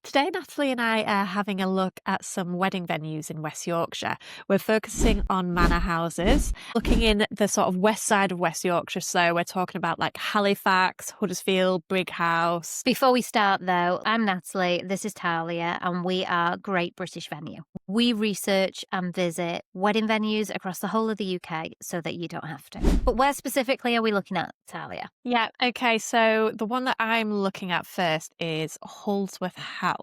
Today, Natalie and I are having a look at some wedding venues in West Yorkshire. We're focusing on manor houses, looking in the sort of west side of West Yorkshire. So we're talking about like Halifax, Huddersfield, Brighouse. Before we start, though, I'm Natalie, this is Talia, and we are Great British Venue. We research and visit wedding venues across the whole of the UK so that you don't have to. But where specifically are we looking at, Talia? Yeah, okay. So the one that I'm looking at first is Holdsworth House.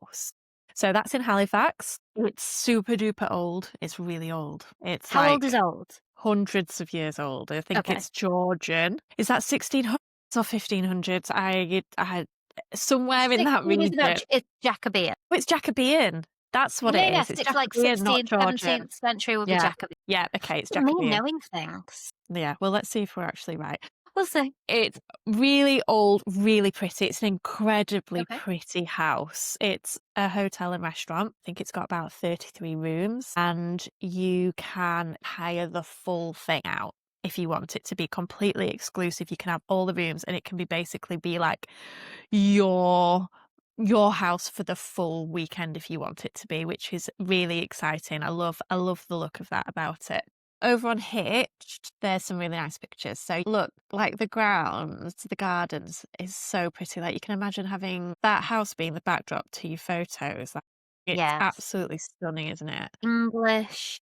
So that's in Halifax. It's super duper old. It's really old. It's How old like is old? hundreds of years old. I think Okay. it's Georgian. Is that 1600s or 1500s? I somewhere in that 16 is region. about, it's Jacobean. Oh, it's Jacobean. That's what Yeah, it is. yes, It's it's like Jacobean, not 16th, Georgian. 17th century would be Yeah. Jacobean. Yeah, okay, it's Me Jacobean. knowing things. Yeah, well, let's see if we're actually right. We'll see. It's really old, really pretty. It's an incredibly Okay. pretty house. It's a hotel and restaurant. I think it's got about 33 rooms, and you can hire the full thing out. If you want it to be completely exclusive, you can have all the rooms, and it can basically be like your house for the full weekend if you want it to be, which is really exciting. I love the look of that about it. Over on Hitched, there's some really nice pictures. So look, like the grounds, the gardens is so pretty. Like you can imagine having that house being the backdrop to your photos. Like, it's Yes. absolutely stunning, isn't it? English.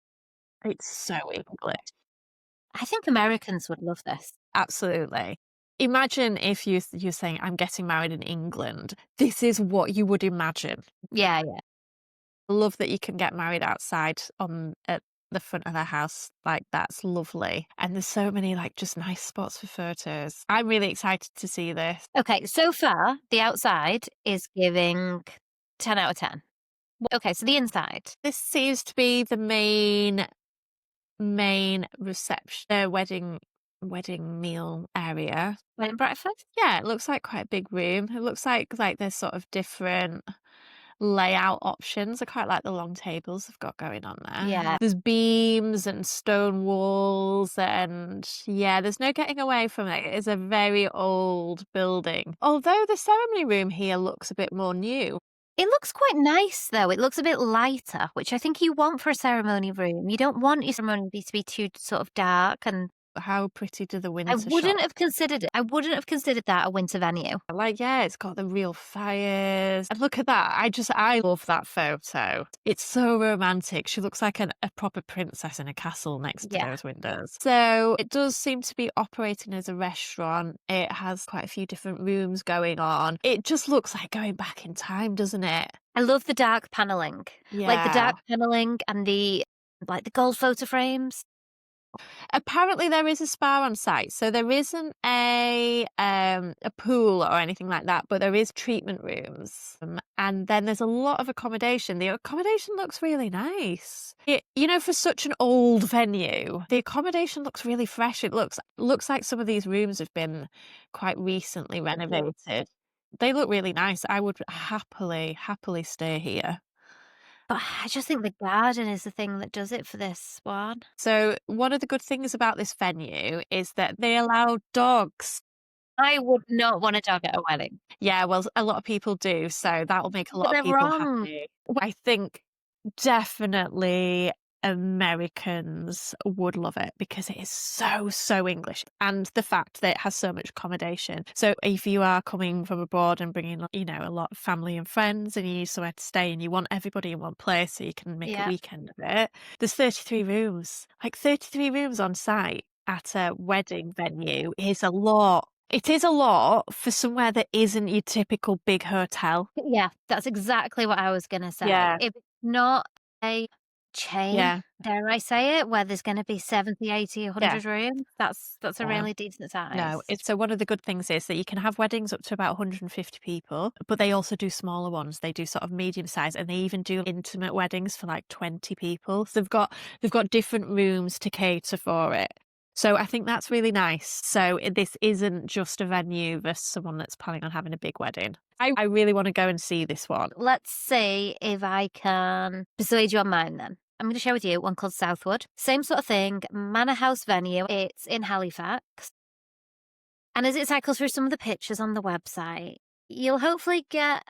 It's so English. I think Americans would love this. Absolutely. Imagine if you're saying, I'm getting married in England. This is what you would imagine. Yeah, yeah. I love that you can get married outside at the front of their house. Like, that's lovely. And there's so many, like, just nice spots for photos. I'm really excited to see this. Okay, so far, the outside is giving 10 out of 10. Okay, so the inside. This seems to be the main reception, wedding meal area. Bed and breakfast? Yeah, it looks like quite a big room. It looks like there's sort of different layout options. I quite like the long tables they've got going on there. Yeah. There's beams and stone walls, and yeah, there's no getting away from it. It is a very old building. Although the ceremony room here looks a bit more new. It looks quite nice, though. It looks a bit lighter, which I think you want for a ceremony room. You don't want your ceremony to be too sort of dark, and How pretty do the I winter wouldn't shots? have considered it. I wouldn't have considered that a winter venue. Like, yeah, it's got the real fires. And look at that. I love that photo. It's so romantic. She looks like a proper princess in a castle next to Yeah. those windows. So it does seem to be operating as a restaurant. It has quite a few different rooms going on. It just looks like going back in time, doesn't it? I love the dark paneling. Like the Yeah. dark paneling and the gold photo frames. Apparently there is a spa on site, so there isn't a pool or anything like that, but there is treatment rooms. And then there's a lot of accommodation. The accommodation looks really nice. For such an old venue, the accommodation looks really fresh. It looks like some of these rooms have been quite recently renovated. They look really nice. I would happily stay here. But I just think the garden is the thing that does it for this one. So one of the good things about this venue is that they allow dogs. I would not want a dog at a wedding. Yeah, well, a lot of people do, so that will make a But lot of they're people wrong. happy. I think definitely Americans would love it because it is so English, and the fact that it has so much accommodation. So if you are coming from abroad and bringing, a lot of family and friends, and you need somewhere to stay and you want everybody in one place so you can make a Yeah. weekend of it, there's 33 rooms. Like 33 rooms on site at a wedding venue is a lot. It is a lot for somewhere that isn't your typical big hotel. Yeah, that's exactly what I was gonna say. Yeah. If it's not a chain, Yeah. dare I say it, where there's gonna be 70, 80, 100 rooms, that's a Yeah. really decent size. No, so one of the good things is that you can have weddings up to about 150 people, but they also do smaller ones. They do sort of medium size, and they even do intimate weddings for like 20 people. So they've got different rooms to cater for it. So I think that's really nice. So this isn't just a venue for someone that's planning on having a big wedding. I really want to go and see this one. Let's see if I can persuade you on mine then. I'm going to share with you one called Southwood. Same sort of thing, manor house venue. It's in Halifax. And as it cycles through some of the pictures on the website, you'll hopefully get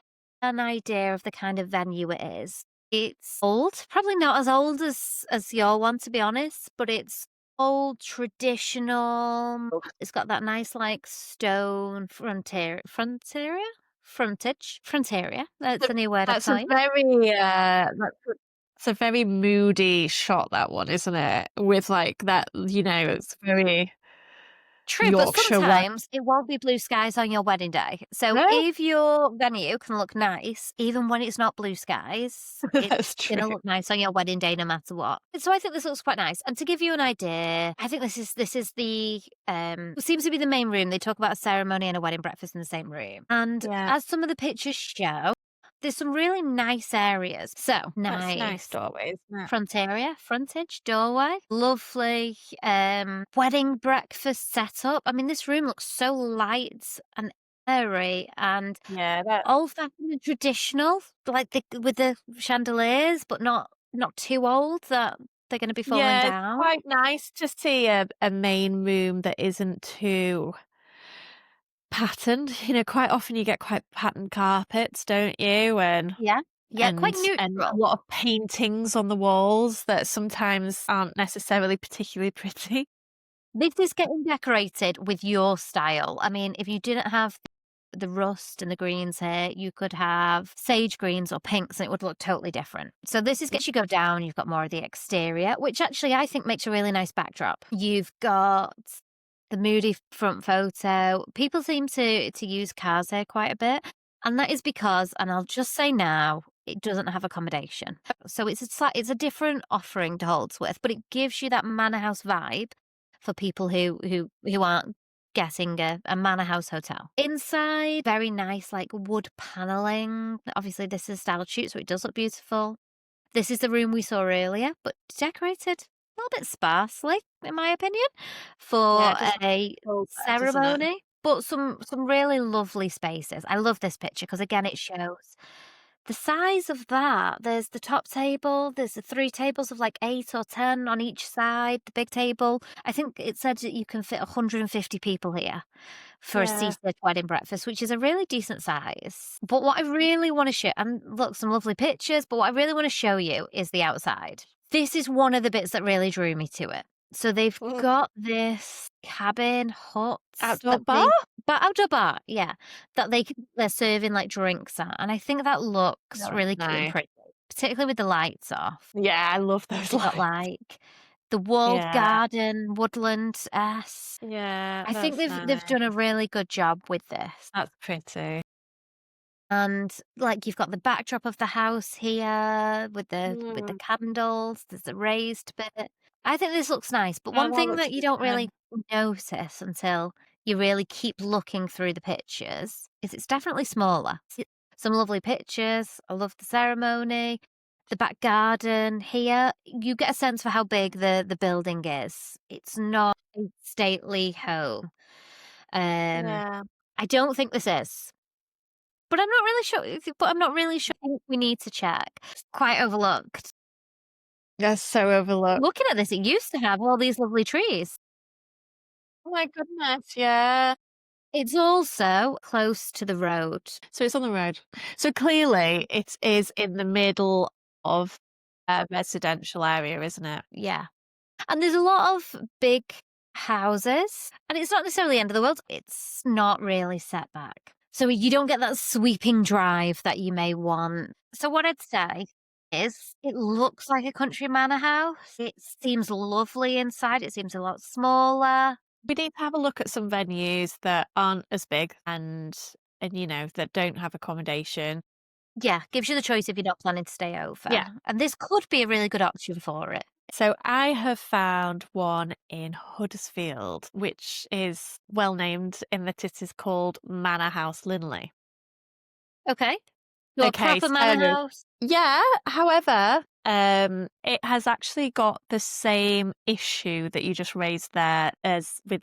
an idea of the kind of venue it is. It's old, probably not as old as your one, to be honest, but it's old, traditional. It's got that nice, like, stone frontage. That's So a new word I've that's a coined. very, it's a very moody shot, that one, isn't it? With, like, that, it's very True, but Yorkshire weather. sometimes it won't be blue skies on your wedding day. So No, if your venue can look nice, even when it's not blue skies, it's that's true. gonna look nice on your wedding day no matter what. So I think this looks quite nice. And to give you an idea, I think this is the seems to be the main room. They talk about a ceremony and a wedding breakfast in the same room. And Yeah, as some of the pictures show, there's some really nice areas. So that's a nice nice. doorway, isn't it? Frontage, doorway, lovely, wedding breakfast setup. I mean, this room looks so light and airy and Yeah, that old-fashioned and traditional, like with the chandeliers, but not too old that they're gonna be falling yeah, it's down. quite nice to see a main room that isn't too patterned. Quite often you get quite patterned carpets, don't you? And Yeah. Yeah, quite and a neutral. lot of paintings on the walls that sometimes aren't necessarily particularly pretty. This is getting decorated with your style. I mean, if you didn't have the rust and the greens here, you could have sage greens or pinks and it would look totally different. So this is, as you go down, you've got more of the exterior, which actually I think makes a really nice backdrop. You've got the moody front photo. People seem to use cars here quite a bit. And that is because, and I'll just say now, it doesn't have accommodation. So it's a different offering to Holdsworth, but it gives you that manor house vibe for people who aren't getting a manor house hotel. Inside, very nice, like wood paneling. Obviously, this is a style shoot, so it does look beautiful. This is the room we saw earlier, but decorated a little bit sparsely, in my opinion, Yeah, for it doesn't a feel bad, doesn't it? ceremony. But some really lovely spaces. I love this picture because again, it shows the size of that. There's the top table. There's the 3 tables of like 8 or 10 on each side. The big table. I think it said that you can fit 150 people here for a Yeah. seated wedding breakfast, which is a really decent size. But what I really want to show, and look, some lovely pictures, but what I really want to show you is the outside. This is one of the bits that really drew me to it. So they've Mm. got this cabin hut Outdoor that bar? they, but outdoor bar, yeah, that they're serving like drinks at, and I think that looks Oh, really cute and nice. pretty, particularly with the lights off. Yeah, I love those They got lights. like the walled Yeah. garden, woodland-esque. Yeah, I think that's they've done a nice. really good job with this. That's pretty. And, like, you've got the backdrop of the house here with the Mm. candles, there's a raised bit. I think this looks nice, but Yeah, one that thing looks that you good don't then. really notice until you really keep looking through the pictures is it's definitely smaller. Some lovely pictures, I love the ceremony, the back garden here, you get a sense for how big the building is. It's not a stately home. Um, Yeah. I don't think this is. But I'm not really sure I think we need to check. It's quite overlooked. That's so overlooked. Looking at this, it used to have all these lovely trees. Oh my goodness, yeah. It's also close to the road. So it's on the road. So clearly it is in the middle of a residential area, isn't it? Yeah. And there's a lot of big houses, and it's not necessarily the end of the world. It's not really set back. So you don't get that sweeping drive that you may want. So what I'd say is it looks like a country manor house. It seems lovely inside. It seems a lot smaller. We need to have a look at some venues that aren't as big and that don't have accommodation. Yeah, gives you the choice if you're not planning to stay over. Yeah. And this could be a really good option for it. So I have found one in Huddersfield, which is well named in that it is called Manor House Lindley. Okay. Your Okay, proper manor so house. yeah, however, it has actually got the same issue that you just raised there as with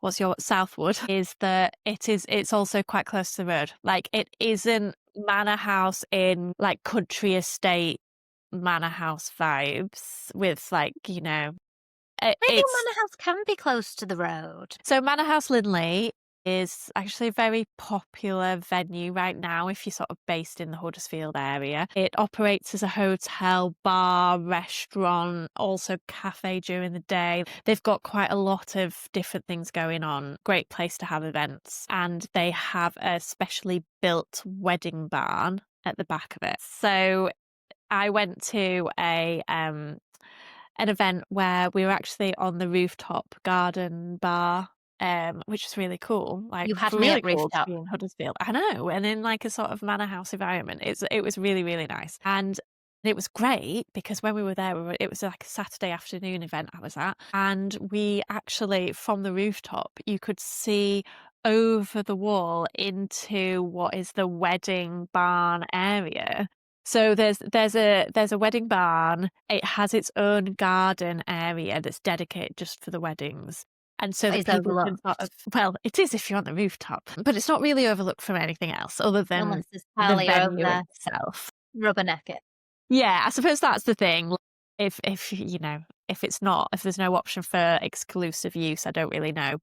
what's your Southwood, is that it's also quite close to the road. Like it isn't manor house in like country estate manor house vibes with Maybe it's manor house can be close to the road. so Manor House Lindley is actually a very popular venue right now if you're sort of based in the Huddersfield area. It operates as a hotel, bar, restaurant, also cafe during the day. They've got quite a lot of different things going on. Great place to have events. And they have a specially built wedding barn at the back of it. So I went to an event where we were actually on the rooftop garden bar, which was really cool. Like You had me really at cool to rooftop. be in Huddersfield. I know, and in like a sort of manor house environment. It was really really nice, and it was great because when we were there, it was like a Saturday afternoon event I was at, and we actually from the rooftop you could see over the wall into what is the wedding barn area. So there's a wedding barn. It has its own garden area that's dedicated just for the weddings. And so That that is people can sort of overlooked, well, it is if you're on the rooftop, but it's not really overlooked from anything else other than unless there's the Talia over venue there itself. rubbernecking. Yeah, I suppose that's the thing. If you know, if there's no option for exclusive use, I don't really know.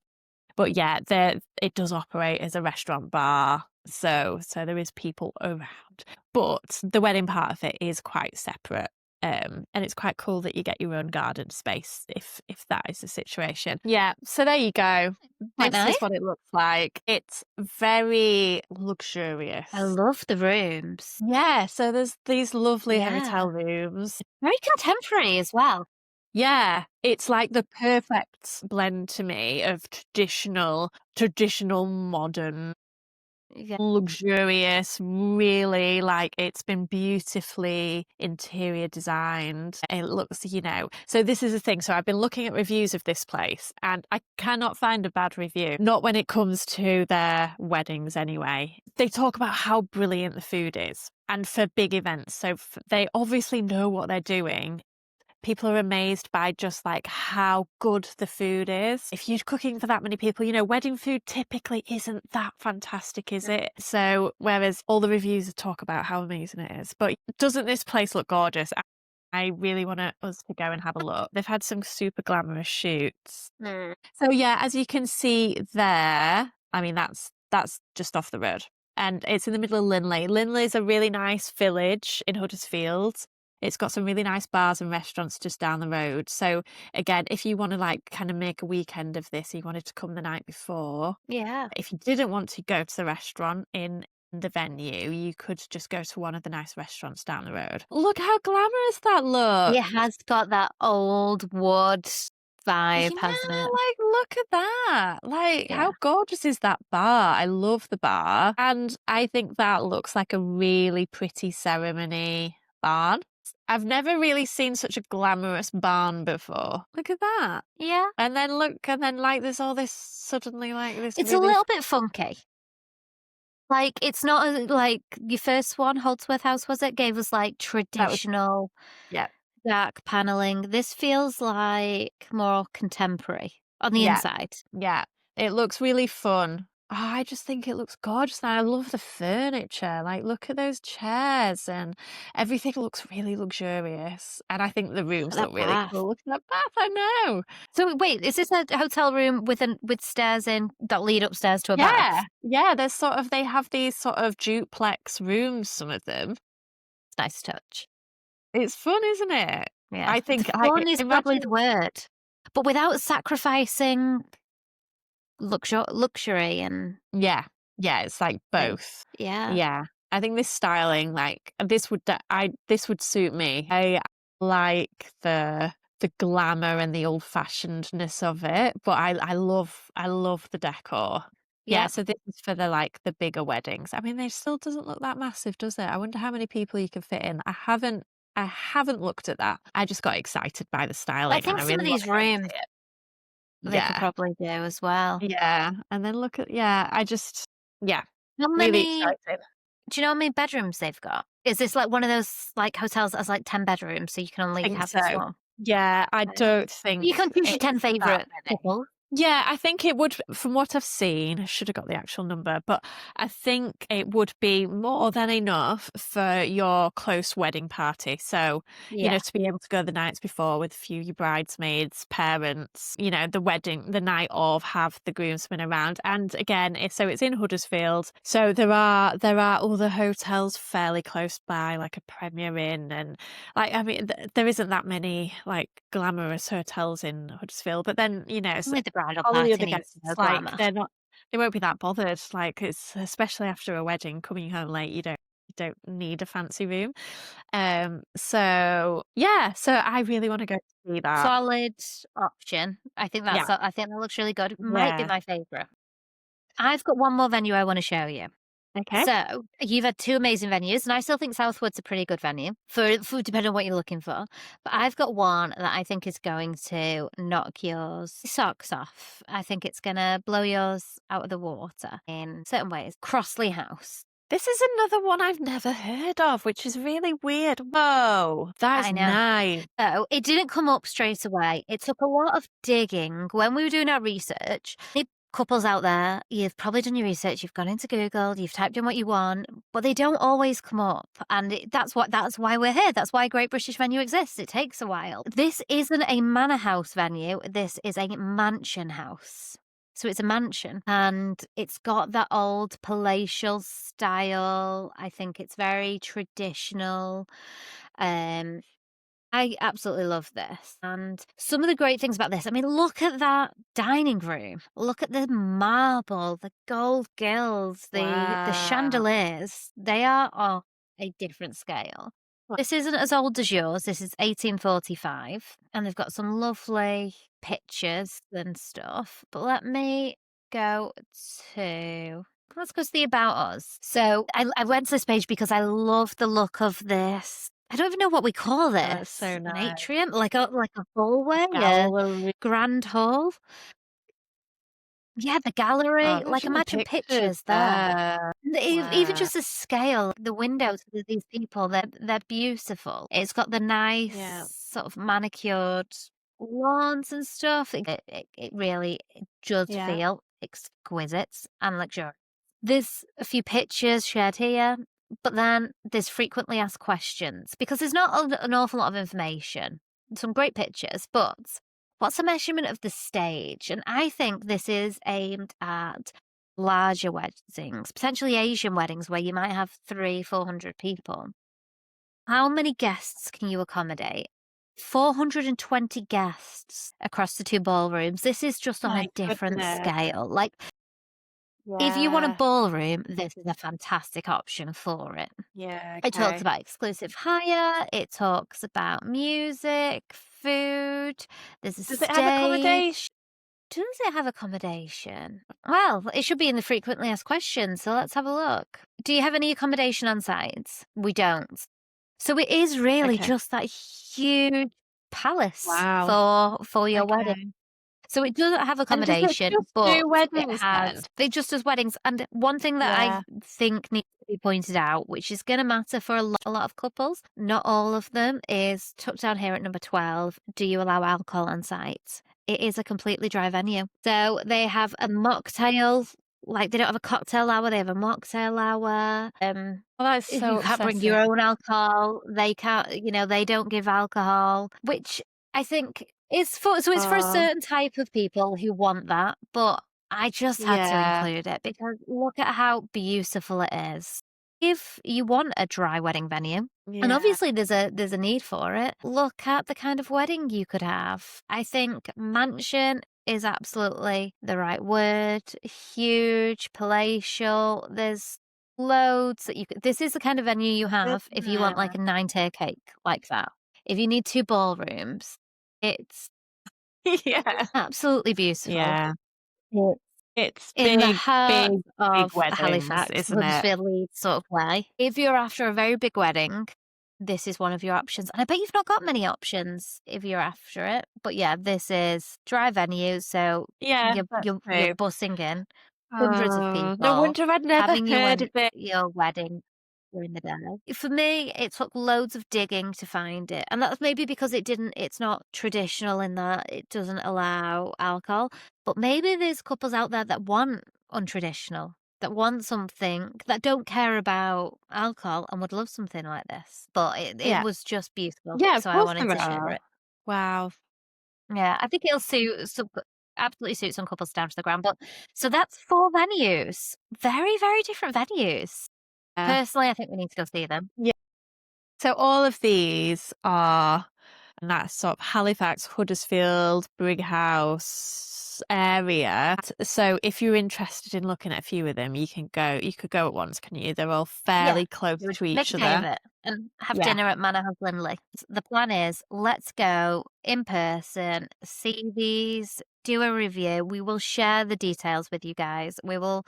But yeah, it does operate as a restaurant bar, so there is people around. But the wedding part of it is quite separate. And it's quite cool that you get your own garden space if that is the situation. Yeah, so there you go. Quite This is nice. what it looks like. It's very I luxurious. love the rooms. Yeah, so there's these lovely Yeah. hotel rooms. Very contemporary as well. Yeah, it's like the perfect blend to me of traditional, modern, Yeah. luxurious, really like it's been beautifully interior designed. It looks, so this is the thing. So I've been looking at reviews of this place and I cannot find a bad review. Not when it comes to their weddings anyway. They talk about how brilliant the food is and for big events. So they obviously know what they're doing. People are amazed by just like how good the food is. If you're cooking for that many people, wedding food typically isn't that fantastic, is it? So, whereas all the reviews talk about how amazing it is, but doesn't this place look gorgeous? I really want us to go and have a look. They've had some super glamorous shoots. Mm. So yeah, as you can see there, I mean that's just off the road. And it's in the middle of Lindley. Lindley's a really nice village in Huddersfield. It's got some really nice bars and restaurants just down the road. So again, if you want to like kind of make a weekend of this, you wanted to come the night before. Yeah. If you didn't want to go to the restaurant in the venue, you could just go to one of the nice restaurants down the road. Look how glamorous that looks. It has got that old wood Yeah, vibe, hasn't it? like look at that. Like Yeah. how gorgeous is that bar? I love the bar. And I think that looks like a really pretty ceremony barn. I've never really seen such a glamorous barn before. Look at that. Yeah. And then like there's all this suddenly like this It's a really little bit funky. Like, it's not like your first one, Holdsworth House, was it? Gave us like that was traditional yeah. dark paneling. This feels like more contemporary on the Yeah. inside. Yeah. It looks really fun. Oh, I just think it looks gorgeous and I love the furniture. Like look at those chairs and everything looks really luxurious. And I think the rooms That look really bath. cool. Look at that bath, I know. So wait, is this a hotel room with stairs in that lead upstairs to a Yeah. bath? Yeah, they have these sort of duplex rooms, some of them. Nice touch. It's fun, isn't it? Yeah. I think Fun is probably imagine the word. But without sacrificing luxury and yeah. Yeah, it's like both. yeah. Yeah. I think this styling, like this would suit me. I like the glamour and the old-fashionedness of it, but I love the decor. Yeah, Yeah. so this is for the bigger weddings. I mean, it still doesn't look that massive, does it? I wonder how many people you can fit in. I haven't looked at that. I just got excited by the styling I and think I some of really want these to go and rooms see it. they could Yeah. probably do as well. Yeah. And then look at yeah, How really many excited. do you know how many bedrooms they've got? Is this like one of those like hotels that has like 10 bedrooms so you can I only think have so. this one? Yeah, I Okay. don't You think can choose your it's 10 that favourite many. couples. Yeah, I think it would, from what I've seen, I should have got the actual number, but I think it would be more than enough for your close wedding party. So, Yeah. to be able to go the nights before with a few of your bridesmaids, parents, the wedding, the night of, have the groomsmen around. And again, so it's in Huddersfield. So there are other hotels fairly close by, like a Premier Inn, and I mean, there isn't that many like glamorous hotels in Huddersfield, but then, Only the bridal all the party other needs guests, no like, glamour. they won't be that bothered, like, it's especially after a wedding, coming home late, you don't need a fancy room. So, yeah, so I really wanna go see that. Solid option. Yeah, I think that looks really good. Might be yeah. my favourite. I've got one more venue I wanna show you. Okay. So, you've had 2 amazing venues, and I still think Southwood's a pretty good venue for depending on what you're looking for. But I've got one that I think is going to knock yours socks off. I think it's gonna blow yours out of the water in certain ways. Crossley House. This is another one I've never heard of, which is really weird. Whoa, that's I know. nice. So, it didn't come up straight away. It took a lot of digging. When we were doing our research, couples out there, you've probably done your research, you've gone into Google, you've typed in what you want, but they don't always come up. And that's why we're here. That's why Great British Venue exists. It takes a while. This isn't a manor house venue. This is a mansion house. So it's a mansion and it's got that old palatial style. I think it's very traditional. Um, I absolutely love this. And some of the great things about this, I mean, look at that dining room. Look at the marble, the gold gills, the Wow. chandeliers. They are on a different scale. This isn't as old as yours. This is 1845, and they've got some lovely pictures and stuff. But go to let's go to the About Us. So I went to this page because I love the look of this. I don't even know what we call Oh, that's this. so An nice. atrium? Like a hallway? A Gallery. grand hall? Yeah, the Oh, gallery. gosh, Like, at the imagine pictures pictures there. there. And even Wow. just the scale, the windows of these people, they're beautiful. It's got the nice Yeah. sort of manicured lawns and stuff. It really it does Yeah. feel exquisite and luxurious. There's a few pictures shared here, but then there's frequently asked questions because there's not an awful lot of information. Some great pictures, but what's the measurement of the stage? And I think this is aimed at larger weddings, potentially Asian weddings where you might have 400 people. How many guests can you accommodate? 420 guests across the 2 ballrooms. This is just on a My different goodness. scale. Like, if you want a Yeah. ballroom, this is a fantastic option for it. Yeah, It talks okay. about exclusive hire, it talks about music, food, there's a Does it have stage. accommodation? Does it have accommodation? Well, it should be in the frequently asked questions, so let's have a look. Do you have any accommodation on site? We don't. So it is really Okay. just that huge palace Wow. for your wedding. Okay. So it doesn't have And does it accommodation, just but do it weddings has then? it just does weddings. And one thing that I Yeah. think needs to be pointed out, which is going to matter for a lot of couples, not all of them, is tucked down here at number 12. Do you allow alcohol on site? It is a completely dry venue. So they have a mocktail, like they don't have a cocktail hour, they have a mocktail hour. Oh, that is If you so can't bring your upsetting. own alcohol, they can't, they don't give alcohol, which I think is it's for a Oh, certain type of people who want that, but I just had to yeah. include it because look at how beautiful it is. If you want a dry wedding venue, and Yeah. obviously there's a need for it, look at the kind of wedding you could have. I think mansion is absolutely the right word. Huge, palatial. There's loads that you could this is the kind of venue you have if you want, like, Goodness. a 9-tier cake like that. If you need 2 ballrooms, it's Yeah. absolutely beautiful. Yeah. It's It's in the big, heart big, big of weddings, Halifax, isn't it? Huddersfield Leeds sort of way. If you're after a very big wedding, this is one of your options, and I bet you've not got many options if you're after it, but yeah, this is dry venue, so Yeah, that's you're true. bussing in hundreds of Oh, no people wonder I'd never having heard of it. your wedding. during the day. For me, it took loads of digging to find it, and that's maybe because it's not traditional in that it doesn't allow alcohol, but maybe there's couples out there that want untraditional, that want something, that don't care about alcohol and would love something like this, but it Yeah. was just beautiful, Yeah, of so I course wanted there to share are. it. Wow. Yeah, I think it'll suit absolutely suit some couples down to the ground, but so that's 4 venues. Very, very different venues. Yeah. Personally, I think we need to go see them. Yeah. So all of these are and that's sort of Halifax, Huddersfield, Brighouse area. So if you're interested in looking at a few of them, you could go at once, can you? They're all Yeah, fairly close we would to make each a day of other. it and have Yeah. dinner at Manor Lindley. The plan is, let's go in person, see these, do a review. We will share the details with you guys. We'll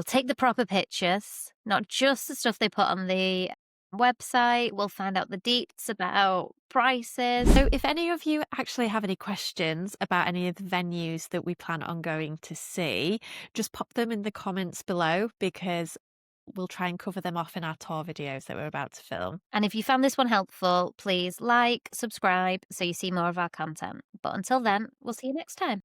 take the proper pictures, not just the stuff they put on the website. We'll find out the deets about prices. So if any of you actually have any questions about any of the venues that we plan on going to see, just pop them in the comments below because we'll try and cover them off in our tour videos that we're about to film. And if you found this one helpful, please like, subscribe so you see more of our content. But until then, we'll see you next time.